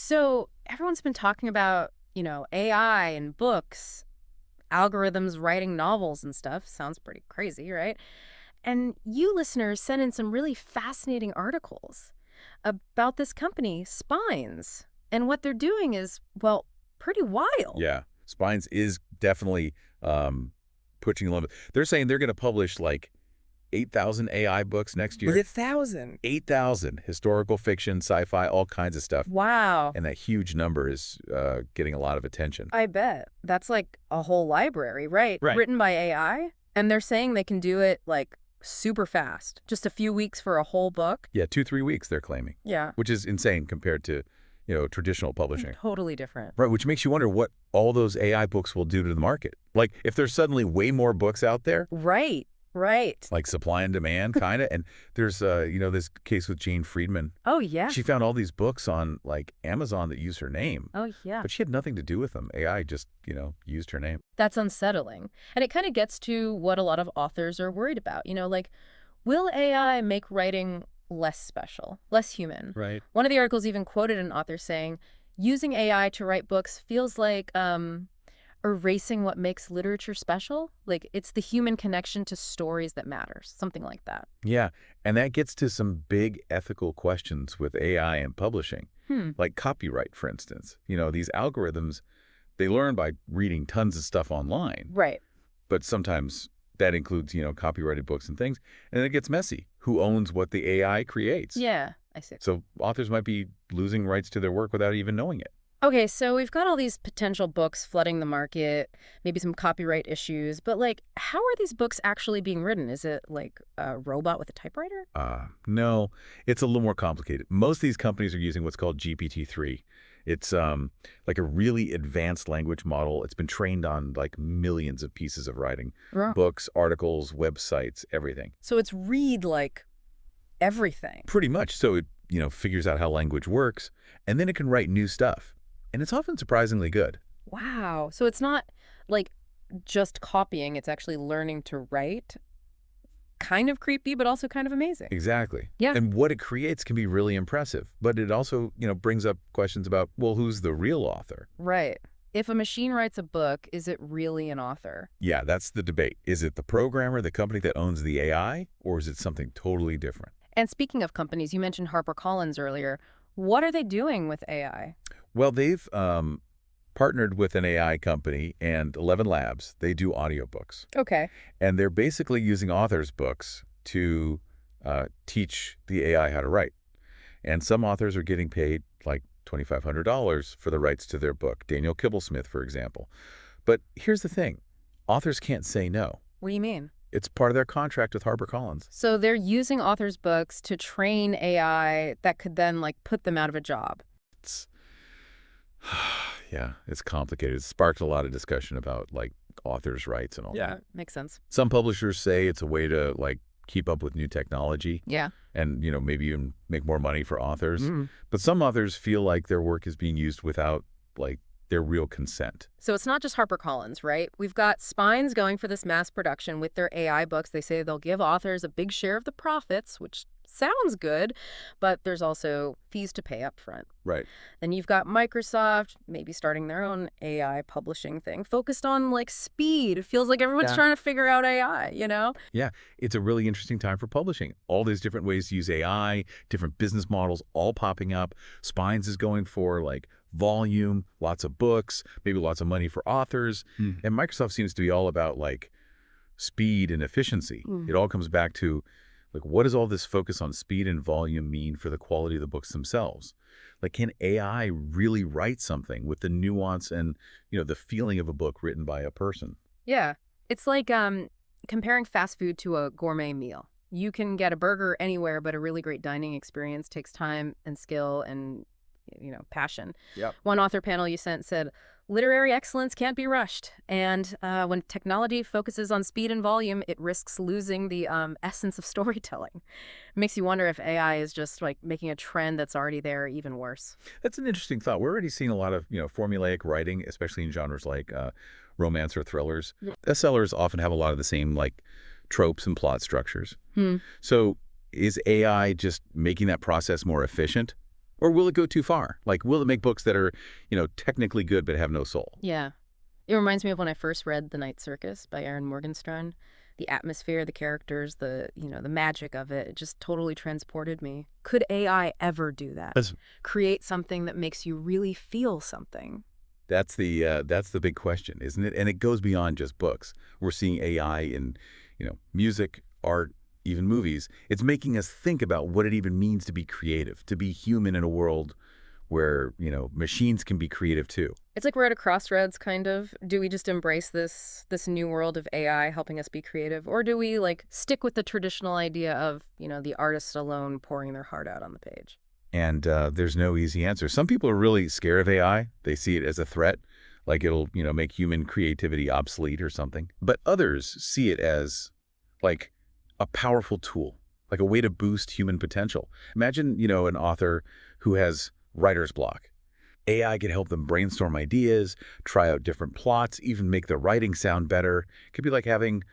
So everyone's been talking about, AI and books, algorithms writing novels and stuff. Sounds pretty crazy, right? And you listeners sent in some really fascinating articles about this company, Spines. And what they're doing is, well, pretty wild. Yeah, Spines is definitely pushing the limit. They're saying they're going to publish like 8,000 AI books next With year. 1,000. 8,000 historical fiction, sci-fi, all kinds of stuff. Wow. And that huge number is getting a lot of attention. I bet. That's like a whole library, right? Right. Written by AI. And they're saying they can do it like super fast. Just a few weeks for a whole book. Yeah, 2-3 weeks they're claiming, Yeah. which is insane compared to, traditional publishing. Totally different. Right, which makes you wonder what all those AI books will do to the market. Like, if there's suddenly way more books out there, Right. Right. like supply and demand, kind of. And there's, this case with Jane Friedman. Oh, yeah. She found all these books on, like, Amazon that use her name. Oh, yeah. But she had nothing to do with them. AI just, used her name. That's unsettling. And it kind of gets to what a lot of authors are worried about. Like, will AI make writing less special, less human? Right. One of the articles even quoted an author saying, using AI to write books feels like erasing what makes literature special. Like, it's the human connection to stories that matters, something like that. Yeah, and that gets to some big ethical questions with AI and publishing. Like copyright, for instance. These algorithms, they learn by reading tons of stuff online. Right. But sometimes that includes, copyrighted books and things. And it gets messy. Who owns what the AI creates? Yeah, I see. So authors might be losing rights to their work without even knowing it. Okay, so we've got all these potential books flooding the market, maybe some copyright issues, but like, how are these books actually being written? Is it like a robot with a typewriter? No, it's a little more complicated. Most of these companies are using what's called GPT-3. It's like a really advanced language model. It's been trained on like millions of pieces of writing, books, articles, websites, everything. So it's read like everything. Pretty much. So it, figures out how language works, and then it can write new stuff. And it's often surprisingly good. Wow. So it's not like just copying, it's actually learning to write. Kind of creepy, but also kind of amazing. Exactly. Yeah. And what it creates can be really impressive. But it also, brings up questions about, well, who's the real author? Right. If a machine writes a book, is it really an author? Yeah, that's the debate. Is it the programmer, the company that owns the AI, or is it something totally different? And speaking of companies, you mentioned HarperCollins earlier. What are they doing with AI? Well, they've partnered with an AI company and 11 Labs. They do audiobooks. Okay. And they're basically using authors' books to teach the AI how to write. And some authors are getting paid like $2,500 for the rights to their book. Daniel Kibblesmith, for example. But here's the thing. Authors can't say no. What do you mean? It's part of their contract with HarperCollins. So they're using authors' books to train AI that could then like put them out of a job. It's, yeah, it's complicated. It sparked a lot of discussion about like authors' rights and all that. Makes sense. Some publishers say it's a way to like keep up with new technology. Yeah. And, maybe even make more money for authors. But some authors feel like their work is being used without like their real consent. So it's not just HarperCollins, right? We've got Spines going for this mass production with their AI books. They say they'll give authors a big share of the profits, which sounds good, but there's also fees to pay up front. Right. Then you've got Microsoft maybe starting their own AI publishing thing focused on like speed. It feels like everyone's trying to figure out AI, Yeah, it's a really interesting time for publishing. All these different ways to use AI, different business models all popping up. Spines is going for like volume, lots of books, maybe lots of money for authors. And Microsoft seems to be all about like speed and efficiency. It all comes back to like, what does all this focus on speed and volume mean for the quality of the books themselves? Like, can AI really write something with the nuance and, the feeling of a book written by a person? Yeah. It's like comparing fast food to a gourmet meal. You can get a burger anywhere, but a really great dining experience takes time and skill and, passion. Yep. One author panel you sent said, literary excellence can't be rushed. And when technology focuses on speed and volume, it risks losing the essence of storytelling. It makes you wonder if AI is just like making a trend that's already there even worse. That's an interesting thought. We're already seeing a lot of, formulaic writing, especially in genres like romance or thrillers. Bestsellers often have a lot of the same like tropes and plot structures. So is AI just making that process more efficient? Or will it go too far? Like, will it make books that are, technically good but have no soul? Yeah. It reminds me of when I first read The Night Circus by Aaron Morgenstern. The atmosphere, the characters, the magic of it just totally transported me. Could AI ever do that? That's Create something that makes you really feel something? that's the big question, isn't it? And it goes beyond just books. We're seeing AI in, music, art, even movies. It's making us think about what it even means to be creative, to be human in a world where, machines can be creative too. It's like we're at a crossroads, kind of. Do we just embrace this new world of AI helping us be creative, or do we like stick with the traditional idea of, the artist alone pouring their heart out on the page? And there's no easy answer. Some people are really scared of AI. They see it as a threat, like it'll, make human creativity obsolete or something. But others see it as like a powerful tool, like a way to boost human potential. Imagine, an author who has writer's block. AI could help them brainstorm ideas, try out different plots, even make the writing sound better. It could be like having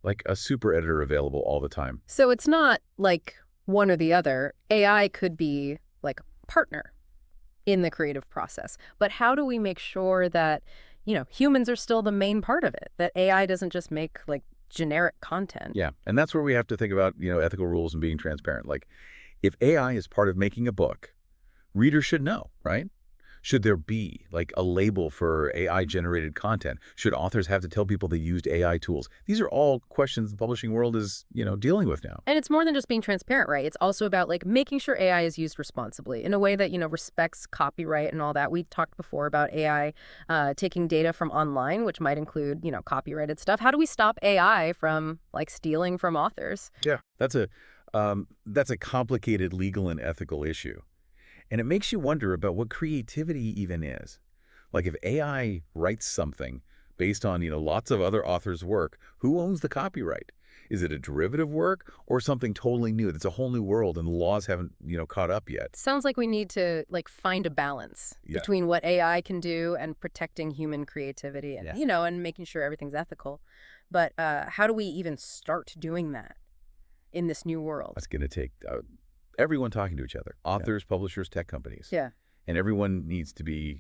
like a super editor available all the time. So it's not like one or the other. AI could be like a partner in the creative process. But how do we make sure that, humans are still the main part of it, that AI doesn't just make like generic content? Yeah, and that's where we have to think about, ethical rules and being transparent. Like, if AI is part of making a book, readers should know, right? Should there be like a label for AI-generated content? Should authors have to tell people they used AI tools? These are all questions the publishing world is, dealing with now. And it's more than just being transparent, right? It's also about like making sure AI is used responsibly in a way that, respects copyright and all that. We talked before about AI taking data from online, which might include, copyrighted stuff. How do we stop AI from like stealing from authors? Yeah, that's a complicated legal and ethical issue. And it makes you wonder about what creativity even is. Like, if AI writes something based on, lots of other authors' work, who owns the copyright? Is it a derivative work or something totally new? That's a whole new world and the laws haven't, caught up yet. Sounds like we need to like find a balance between what AI can do and protecting human creativity and, and making sure everything's ethical. But how do we even start doing that in this new world? That's going to take everyone talking to each other, authors, publishers, tech companies. Yeah. And everyone needs to be,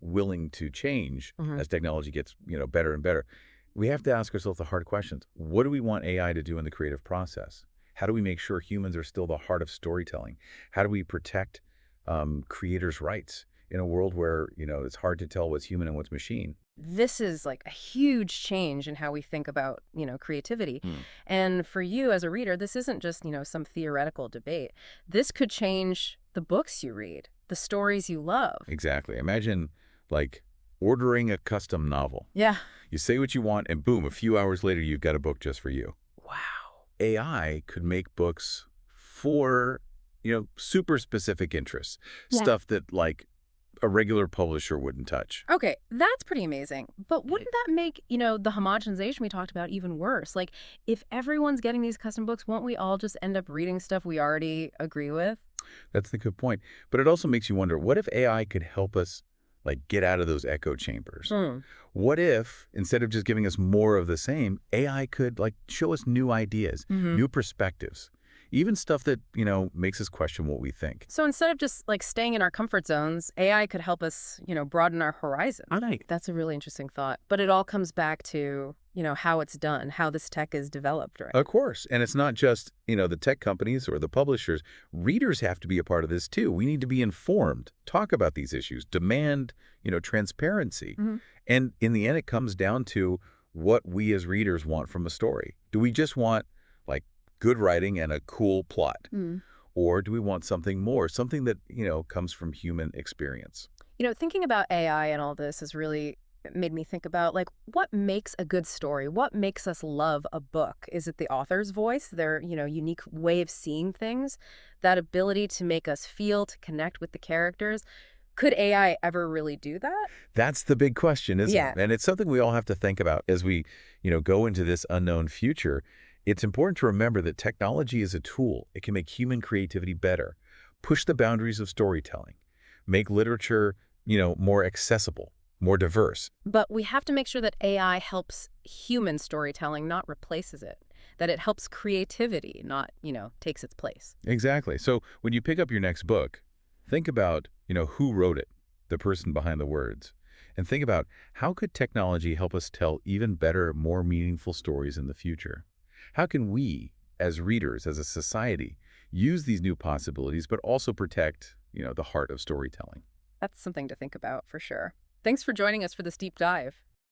willing to change as technology gets, better and better. We have to ask ourselves the hard questions. What do we want AI to do in the creative process? How do we make sure humans are still the heart of storytelling? How do we protect creators' rights in a world where, it's hard to tell what's human and what's machine? This is like a huge change in how we think about, creativity. And for you as a reader, this isn't just, some theoretical debate. This could change the books you read, the stories you love. Exactly. Imagine like ordering a custom novel. Yeah. You say what you want and boom, a few hours later, you've got a book just for you. Wow. AI could make books for, super specific interests, Yeah. stuff that like a regular publisher wouldn't touch. Okay, that's pretty amazing. But wouldn't that make, the homogenization we talked about even worse? Like, if everyone's getting these custom books, won't we all just end up reading stuff we already agree with? That's the good point. But it also makes you wonder, what if AI could help us like get out of those echo chambers? What if, instead of just giving us more of the same, AI could like show us new ideas, new perspectives, even stuff that, makes us question what we think? So instead of just like staying in our comfort zones, AI could help us, broaden our horizon. I like. That's a really interesting thought. But it all comes back to, how it's done, how this tech is developed, right? Of course. And it's not just, the tech companies or the publishers. Readers have to be a part of this too. We need to be informed, talk about these issues, demand, transparency. And in the end, it comes down to what we as readers want from a story. Do we just want like good writing and a cool plot? Or do we want something more, something that, comes from human experience? Thinking about AI and all this has really made me think about, like, what makes a good story? What makes us love a book? Is it the author's voice, their, unique way of seeing things, that ability to make us feel, to connect with the characters? Could AI ever really do that? That's the big question, isn't Yeah. it? And it's something we all have to think about as we, go into this unknown future. It's important to remember that technology is a tool. It can make human creativity better, push the boundaries of storytelling, make literature, more accessible, more diverse. But we have to make sure that AI helps human storytelling, not replaces it. That it helps creativity, not, takes its place. Exactly. So when you pick up your next book, Think about, who wrote it, the person behind the words. And think about how could technology help us tell even better, more meaningful stories in the future? How can we, as readers, as a society, use these new possibilities, but also protect, the heart of storytelling? That's something to think about for sure. Thanks for joining us for this deep dive.